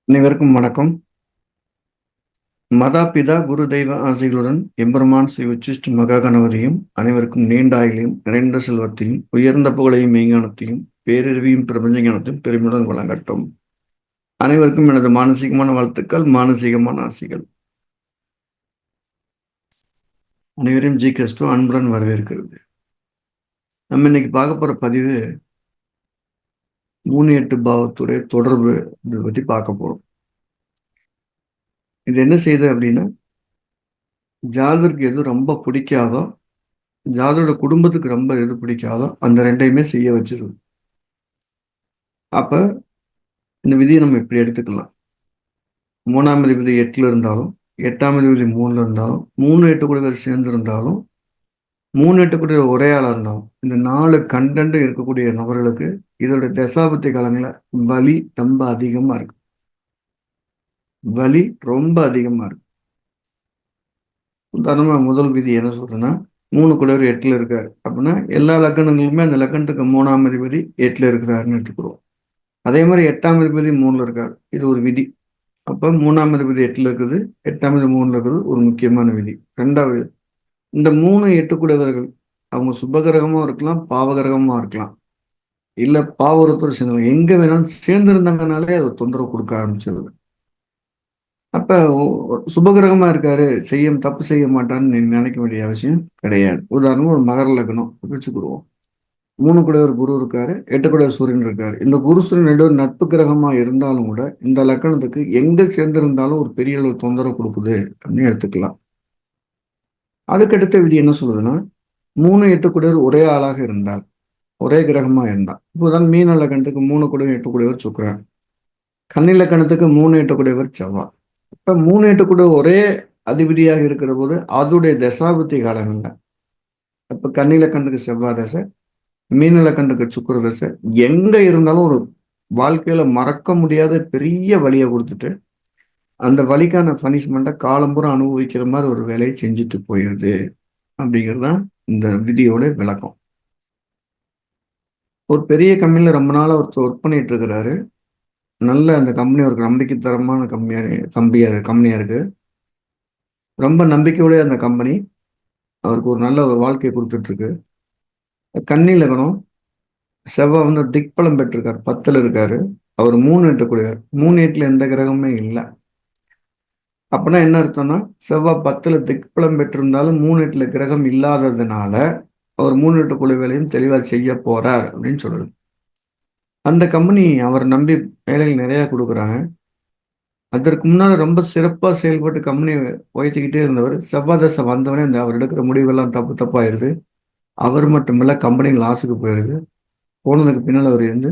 அனைவருக்கும் வணக்கம். மதாபிதா குரு தெய்வ ஆசைகளுடன் எம்பெருமான் ஸ்ரீ உச்சிஷ்ட மகா கணபதியும் அனைவருக்கும் நீண்ட ஆயுளையும் நிறைந்த செல்வத்தையும் உயர்ந்த புகழையும் மெய்ஞானத்தையும் பேரறிவையும் பிரபஞ்ச ஞானத்தையும் பெருமையுடன் வழங்கட்டும். அனைவருக்கும் எனது மானசீகமான வாழ்த்துக்கள், மானசீகமான ஆசைகள். அனைவரையும் ஜி கிறிஸ்து அன்புடன் வரவேற்கிறது. நம்ம இன்னைக்கு பார்க்க போற பதிவு 3-8 பாவத்துடைய தொடர்பு இதை பத்தி பார்க்க போறோம். இது என்ன செய்யுது அப்படின்னா, ஜாதகருக்கு எது ரொம்ப பிடிக்காதோ, ஜாதகரோட குடும்பத்துக்கு ரொம்ப எது பிடிக்காதோ அந்த ரெண்டையுமே செய்ய வச்சிருது. அப்ப இந்த விதியை நம்ம இப்படி எடுத்துக்கலாம். 3ஆம் அதிபதி 8ல இருந்தாலும், 8ஆம் அதிபதி 3ல இருந்தாலும், 3 8 கூடியவர் சேர்ந்து இருந்தாலும், 3 8 கூடியவர் ஒரே ஆளா இருந்தாலும், இந்த 4 கண்டென்ட் இருக்கக்கூடிய நபர்களுக்கு இதோட தசாபுத்தி காலங்கள வலி ரொம்ப அதிகமா இருக்கு. வலி ரொம்ப அதிகமா இருக்கு. உதாரணமா முதல் விதி என்ன சொல்றேன்னா, 3 கூடியவர் 8ல இருக்காரு அப்படின்னா, எல்லா லக்கணங்களுமே அந்த லக்கணத்துக்கு 3ஆம் அதிபதி 8ல இருக்கிறாருன்னு எடுத்துக்கிறோம். அதே மாதிரி 8ஆம் அதிபதி 3ல இருக்காரு. இது ஒரு விதி. அப்ப 3ஆம் அதிபதி 8ல இருக்குது, 8ஆம் அதிபதி 3ல இருக்குது ஒரு முக்கியமான விதி. 2வது, இந்த 3 8 கூடியவர்கள் அவங்க சுபகிரகமா இருக்கலாம், பாவகிரகமா இருக்கலாம். இல்ல பாவரத்தோடு சேர்ந்தவங்க எங்க வேணாலும் சேர்ந்திருந்தாங்கனாலே அது தொந்தரவு கொடுக்க ஆரம்பிச்சிருது. அப்ப சுபகிரகமா இருக்காரு, தப்பு செய்ய மாட்டான்னு நீங்க நினைக்க வேண்டிய அவசியம் கிடையாது. உதாரணமா ஒரு மகர லக்னம் வச்சுக்கிடுவோம். 3 கூடியவர் குரு இருக்காரு, 8 கூடியவர் சூரியன் இருக்காரு. இந்த குரு சூரியன் நடுவர் நட்பு கிரகமா இருந்தாலும் கூட இந்த லக்கணத்துக்கு எங்க சேர்ந்திருந்தாலும் ஒரு பெரிய அளவு தொந்தரவு கொடுக்குது அப்படின்னு எடுத்துக்கலாம். அதுக்கடுத்த விதி என்ன சொல்லுதுன்னா, 3 8 கூடியவர் ஒரே ஆளாக இருந்தால், ஒரே கிரகமா இருந்தால், இப்போதான் மீன லக்கணத்துக்கு 3 கூடியவர் 8 கூடியவர் சுக்கிரன், கன்னி லக்கணத்துக்கு 3 8 கூடியவர் செவ்வாய். இப்ப 3 8 கூடியவர் ஒரே அதிபதியாக இருக்கிற போது அதோடைய தசாபுத்தி காலங்கள்ல, இப்ப கன்னி லக்கணத்துக்கு செவ்வாய் தசை, மீன லக்கணத்துக்கு சுக்கிர தசை, எங்க இருந்தாலும் ஒரு வாழ்க்கையில மறக்க முடியாத பெரிய வலியை கொடுத்துட்டு அந்த வலிக்கான பனிஷ்மெண்ட்டை காலம்புறம் அனுபவிக்கிற மாதிரி ஒரு வேலையை செஞ்சுட்டு போயிடுது அப்படிங்கிறது தான் இந்த விதியோட விளக்கம். ஒரு பெரிய கம்பெனியில் ரொம்ப நாளாக ஒருத்தர் ஒர்க் பண்ணிட்டு இருக்கிறாரு. நல்ல அந்த கம்பெனி ஒரு நம்பிக்கைத்தரமான கம்பெனியா இருக்கு. ரொம்ப நம்பிக்கையுடைய அந்த கம்பெனி அவருக்கு ஒரு நல்ல ஒரு வாழ்க்கையை கொடுத்துட்டு இருக்கு. கன்னி லக்னம், செவ்வாய் வந்து திக்பலம் பெற்றிருக்காரு, 10ல் இருக்காரு. அவர் 3 8 கூடியவர், 3 8ல எந்த கிரகமே இல்லை. அப்படின்னா என்ன அர்த்தம்னா, செவ்வாய் 10ல் திக்பலம் பெற்றிருந்தாலும் 3 8ல கிரகம் இல்லாததுனால அவர் 3 8 குழு வேலையும் தெளிவா செய்ய போறார் அப்படின்னு சொல்றது. அந்த கம்பெனி அவர் நம்பி வேலைகள் நிறைய கொடுக்குறாங்க. அதற்கு முன்னால ரொம்ப சிறப்பா செயல்பட்டு கம்பெனி உயர்த்திக்கிட்டே இருந்தவர் செவ்வாய் தசை வந்தவனே அந்த அவர் எடுக்கிற முடிவெல்லாம் தப்பு தப்பாயிருது. அவர் மட்டுமில்ல கம்பெனி லாஸுக்கு போயிடுது. போனதுக்கு பின்னால் அவர் இருந்து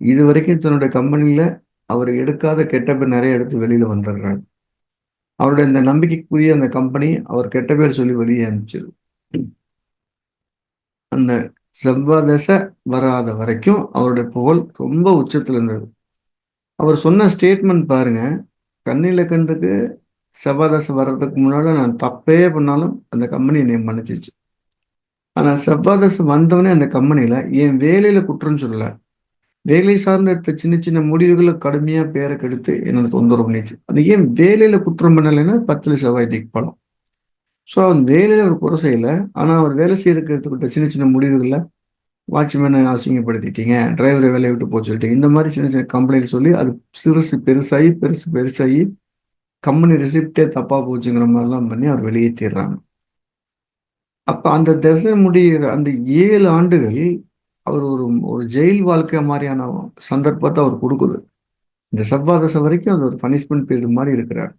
இது வரைக்கும் தன்னுடைய கம்பெனியில அவர் எடுக்காத கெட்ட பேர் நிறைய எடுத்து வெளியில வந்துடுறாரு. அவருடைய இந்த நம்பிக்கைக்குரிய அந்த கம்பெனி அவர் கெட்ட பேர் சொல்லி வெளியே அனுப்பிச்சிரு. அந்த செவ்வாய் தசை வராத வரைக்கும் அவருடைய புகழ் ரொம்ப உச்சத்துல இருந்தது. அவர் சொன்ன ஸ்டேட்மெண்ட் பாருங்க, கன்னி லக்கணத்துக்கு செவ்வாய் தசை வர்றதுக்கு முன்னால நான் தப்பே பண்ணாலும் அந்த கம்பெனி என்னை மன்னிச்சிச்சு. ஆனா செவ்வாய் தசை வந்தவனே அந்த கம்பெனியில என் வேலையில குற்றம் சொல்லல, வேலை சார்ந்த எடுத்த சின்ன சின்ன முடிவுகளை கடுமையா பேரை கெடுத்து என்னோட தொந்தரவு பண்ணிச்சு. அது ஏன் வேலையில குற்றம் பண்ணலைன்னா 10ல் செவ்வாய் திக்பலம். ஸோ அவன் வேலையில ஒரு குறை செய்யல. ஆனா அவர் வேலை செய்யறதுக்கு எடுத்துக்கிட்ட சின்ன சின்ன முடிவுகள்ல வாட்ச்மேனை அசிங்கப்படுத்திட்டீங்க, டிரைவரை வேலையை விட்டு போக சொல்லிட்டீங்க, இந்த மாதிரி சின்ன சின்ன கம்ப்ளைண்ட் சொல்லி அது சிறுசு பெருசாகி பெருசு பெருசாகி கம்பெனி ரிசிப்டே தப்பா போச்சுங்கிற மாதிரிலாம் பண்ணி அவர் வெளியேற்றிடுறாங்க. அப்ப அந்த திசை முடிகிற அந்த 7 ஆண்டுகள் அவர் ஒரு ஒரு ஜெயில் வாழ்க்கை மாதிரியான சந்தர்ப்பத்தை அவர் கொடுக்குது. இந்த செவ்வாய் தசை வரைக்கும் அது ஒரு பனிஷ்மெண்ட் பீரியட் மாதிரி இருக்கிறார்.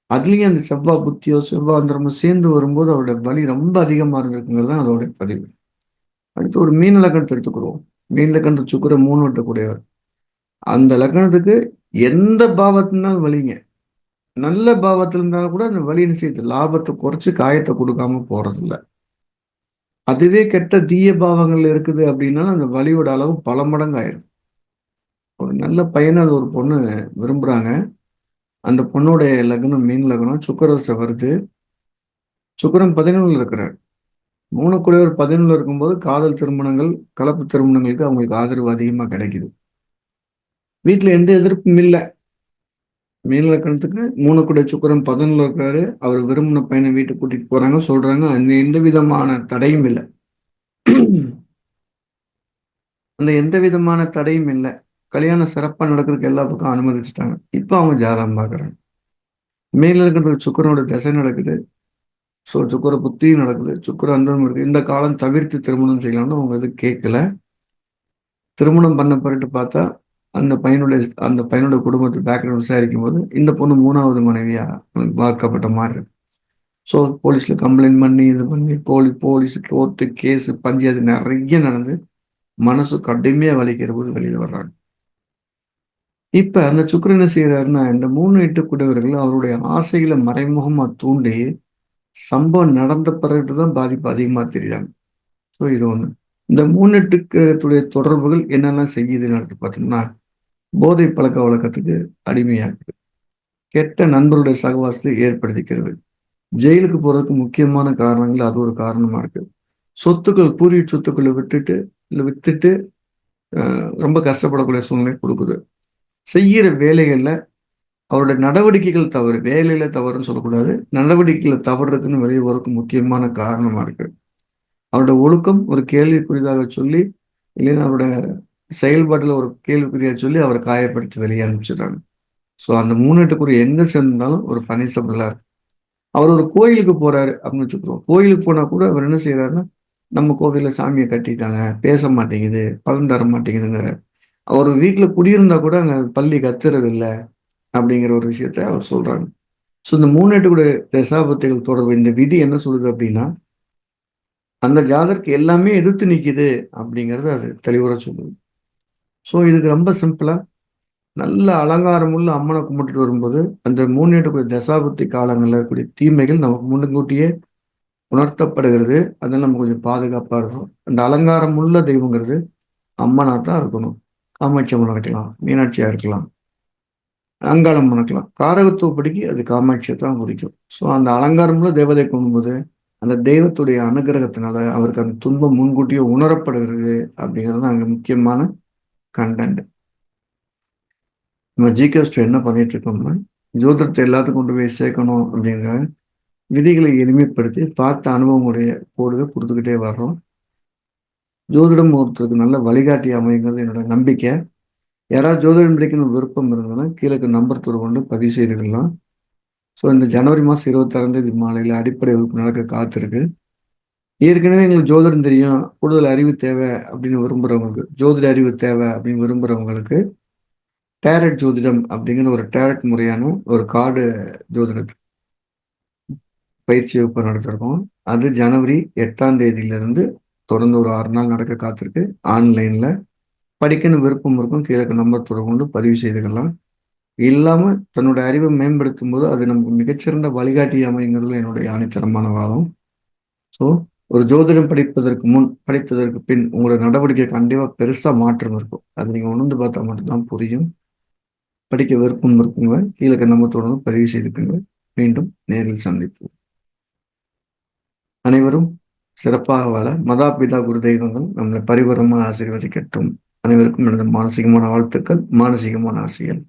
அதுலயும் அந்த செவ்வாய் புத்தியோ செவ்வாய் அந்தரமோ சேர்ந்து வரும்போது அவருடைய வலி ரொம்ப அதிகமா இருந்திருக்குங்கிறது தான் அதோடைய பதிவு. அடுத்து ஒரு மீன லக்கணத்தை எடுத்துக்கிறோம். மீன லக்கணத்தை சுக்கிர 3 வெட்டக்கூடியவர். அந்த லக்னத்துக்கு எந்த பாவத்தினாலும் வலிங்க. நல்ல பாவத்தில் இருந்தாலும் கூட அந்த வலி நிச்சயத்து லாபத்தை குறைச்சு காயத்தை கொடுக்காம போறதில்ல. அதுவே கெட்ட தீய பாவங்கள் இருக்குது அப்படின்னா அந்த வலியோட அளவு பல மடங்கு ஆயிடும். ஒரு நல்ல பையனை அது ஒரு பொண்ணு விரும்புறாங்க. அந்த பொண்ணுடைய லக்னம் மீன் லக்னம் சுக்கிரதசை வருது. சுக்கிரன் 11ல் இருக்கிறார். 3 கூடியவர் 11ல் இருக்கும்போது காதல் திருமணங்கள், கலப்பு திருமணங்களுக்கு அவங்களுக்கு ஆதரவு அதிகமா கிடைக்குது. வீட்டுல எந்த எதிர்ப்பும் இல்லை. மீனலக்கணத்துக்கு 3 குடை சுக்கிரன் 11ல இருக்காரு. அவர் விரும்பின பையனை வீட்டுக்கு கூட்டிட்டு போறாங்க, சொல்றாங்க. அந்த எந்த விதமான தடையும் இல்ல. அந்த எந்த விதமான தடையும் இல்ல. கல்யாணம் சிறப்பா நடக்கிறதுக்கு எல்லா பக்கம் அனுமதிச்சுட்டாங்க. இப்ப அவங்க ஜாதகம் பார்க்குறாங்க. மீனலக்கணத்துக்கு சுக்கிரனோட திசை நடக்குது. ஸோ சுக்கிர புத்தியும் நடக்குது. சுக்கிர அந்தரம் இருக்கு. இந்த காலம் தவிர்த்து திருமணம் செய்யலாம்னு அவங்க எதுவும் கேட்கல. திருமணம் பண்ண பிறகு பார்த்தா, அந்த பையனுடைய குடும்பத்து பேக்ரவுண்ட் விசாரிக்கும்போது, இந்த பொண்ணு 3வது மனைவியா பார்க்கப்பட்ட மாரி இருக்கு. ஸோ போலீஸ்ல கம்ப்ளைண்ட் பண்ணி, இது பண்ணி போலீஸ், கோர்ட்டு, கேஸ், பஞ்சாயத்து நெறைய நடந்து, மனசு கடுமையா வலிக்கிற போது வெளியில வர்றாங்க. இப்ப அந்த சுக்கிரன் என்ன செய்றாருன்னா, இந்த 3, 8 கூடியவர்கள் அவருடைய ஆசைகள மறைமுகமா தூண்டி, சம்பவம் நடந்த பிறகு தான் பாதிப்பு அதிகமா தெரியுறாங்க. ஸோ இது ஒண்ணு. இந்த 3, 8 கிரகத்துடைய தொடர்புகள் என்னெல்லாம் செய்யுதுன்னு எடுத்து பார்த்தோம்னா, போதை பழக்கவழக்கத்துக்கு அடிமையாக்குது. கெட்ட நண்பர்களுடைய சகவாசத்தை ஏற்படுத்திக்கிறது. ஜெயிலுக்கு போறதுக்கு முக்கியமான காரணங்கள் அது ஒரு காரணமா இருக்கு. சொத்துக்கள், பூர்வீக சொத்துக்களை வித்துட்டு ரொம்ப கஷ்டப்படக்கூடிய சூழ்நிலை கொடுக்குது. செய்யிற வேலைகள்ல அவருடைய நடவடிக்கைகள் தவறு. வேலையில தவறுன்னு சொல்லக்கூடாது. நடவடிக்கையில தவறுக்குன்னு வெளியே வரதுக்கு முக்கியமான காரணமா இருக்கு. அவருடைய ஒழுக்கம் ஒரு கேள்விக்குறிதாக சொல்லி, இல்லைன்னா அவருடைய செயல்பாட்டுல ஒரு கேள்விக்குறியா சொல்லி அவரை காயப்படுத்தி வெளியே அனுப்பிச்சுட்டாங்க. ஸோ அந்த 3, 8 எங்க சேர்ந்தாலும் ஒரு பனிஷபிளா இருக்கு. அவர் ஒரு கோயிலுக்கு போறாரு அப்படின்னு வச்சுக்கிறோம். கோயிலுக்கு போனா கூட அவர் என்ன செய்யறாருன்னா, நம்ம கோவில்ல சாமியை கட்டிட்டாங்க, பேச மாட்டேங்குது, பலன் தர மாட்டேங்குதுங்கிற. அவர் வீட்டுல குடியிருந்தா கூட அங்க பள்ளி கத்துறது இல்ல அப்படிங்கிற ஒரு விஷயத்த அவர் சொல்றாங்க. ஸோ இந்த 3, 8 கூட தசாபுத்திகள் தொடர்பு இந்த விதி என்ன சொல்லுது அப்படின்னா, அந்த ஜாதருக்கு எல்லாமே எதிர்த்து நிக்குது அப்படிங்கறது அது தெளிவுற சொல்லுது. ஸோ இதுக்கு ரொம்ப சிம்பிளா நல்ல அலங்காரமுள்ள அம்மனை கும்பிட்டுட்டு வரும்போது, அந்த 3, 8 தசாபுத்தி காலங்கள்ல இருக்கக்கூடிய தீமைகள் நமக்கு முன்கூட்டியே உணர்த்தப்படுகிறது. அதில் நம்ம கொஞ்சம் பாதுகாப்பா இருக்கணும். அந்த அலங்காரமுள்ள தெய்வங்கிறது அம்மனா தான் இருக்கணும். காமாட்சி அம்மனா இருக்கலாம், மீனாட்சியா இருக்கலாம், அங்காளம்மனா இருக்கலாம். காரகத்துவப்படிக்கு அது காமாட்சியை தான் குறிக்கும். ஸோ அந்த அலங்காரமுள்ள தேவதை கும்பிடும்போது, அந்த தெய்வத்துடைய அனுகிரகத்தினால அவருக்கு அந்த துன்பம் முன்கூட்டியே உணரப்படுகிறது அப்படிங்கிறது தான் அங்க முக்கியமான கண்டென்ட். நம்ம ஜிகேஸ்ட் என்ன பண்ணிட்டு இருக்கோம்னா, ஜோதிடத்தை எல்லாத்துக்கும் கொண்டு போய் சேர்க்கணும் அப்படிங்கிற விதிகளை எளிமைப்படுத்தி பார்த்த அனுபவமுடைய கோடுகள் கொடுத்துக்கிட்டே வர்றோம். ஜோதிடம் ஒருத்தருக்கு நல்ல வழிகாட்டி அமைங்கிறது என்னோட நம்பிக்கை. யாராவது ஜோதிடம் படிக்கணும் விருப்பம் இருந்ததுன்னா கீழே இருக்க நம்பர் தொடர்பு கொண்டு பதிவு செய்துக்கலாம். ஸோ இந்த ஜனவரி மாதம் 26ஆம் தேதி மாலையில் அடிப்படை வகுப்பு நடக்க காத்திருக்கு. ஏற்கனவே எங்களுக்கு ஜோதிடம் தெரியும், கூடுதல் அறிவு தேவை அப்படின்னு விரும்புகிறவங்களுக்கு, ஜோதிட அறிவு தேவை அப்படின்னு விரும்புகிறவங்களுக்கு டேரட் ஜோதிடம் அப்படிங்கிற ஒரு டேரட் முறையான ஒரு கார்டு ஜோதிடத்தை பயிற்சி வகுப்பு நடத்திருக்கோம். அது ஜனவரி 8ஆம் தேதியிலிருந்து தொடர்ந்து ஒரு 6 நாள் நடக்க காத்திருக்கு. ஆன்லைன்ல படிக்கணும் விருப்பம் இருக்கும், கீழே நம்பர் தொடர்பு கொண்டு பதிவு செய்துக்கலாம். இல்லாம தன்னோட அறிவை மேம்படுத்தும் போது அது நமக்கு மிகச்சிறந்த வழிகாட்டி அமைங்கிறது என்னுடைய ஆணித்தரமான வாதம். ஸோ ஒரு ஜோதிடம் படிப்பதற்கு முன், படித்ததற்கு பின் உங்களோட நடவடிக்கை கண்டிப்பா பெருசா மாற்றம் இருக்கும். அது நீங்க உணர்ந்து பார்த்தா மட்டும்தான் புரியும். படிக்க விருப்பம் இருக்குங்க, கீழே நம்பர் தொடர்பு பதிவு செய்துக்குங்க. மீண்டும் நேரில் சந்திப்போம். அனைவரும் சிறப்பாக வாழ மதாபிதா குரு தெய்வங்கள் நம்மளை பரிபூரணமாக ஆசீர்வதிக்கட்டும். அனைவருக்கும் எனது மானசீகமான வாழ்த்துக்கள், மானசீகமான ஆசைகள்.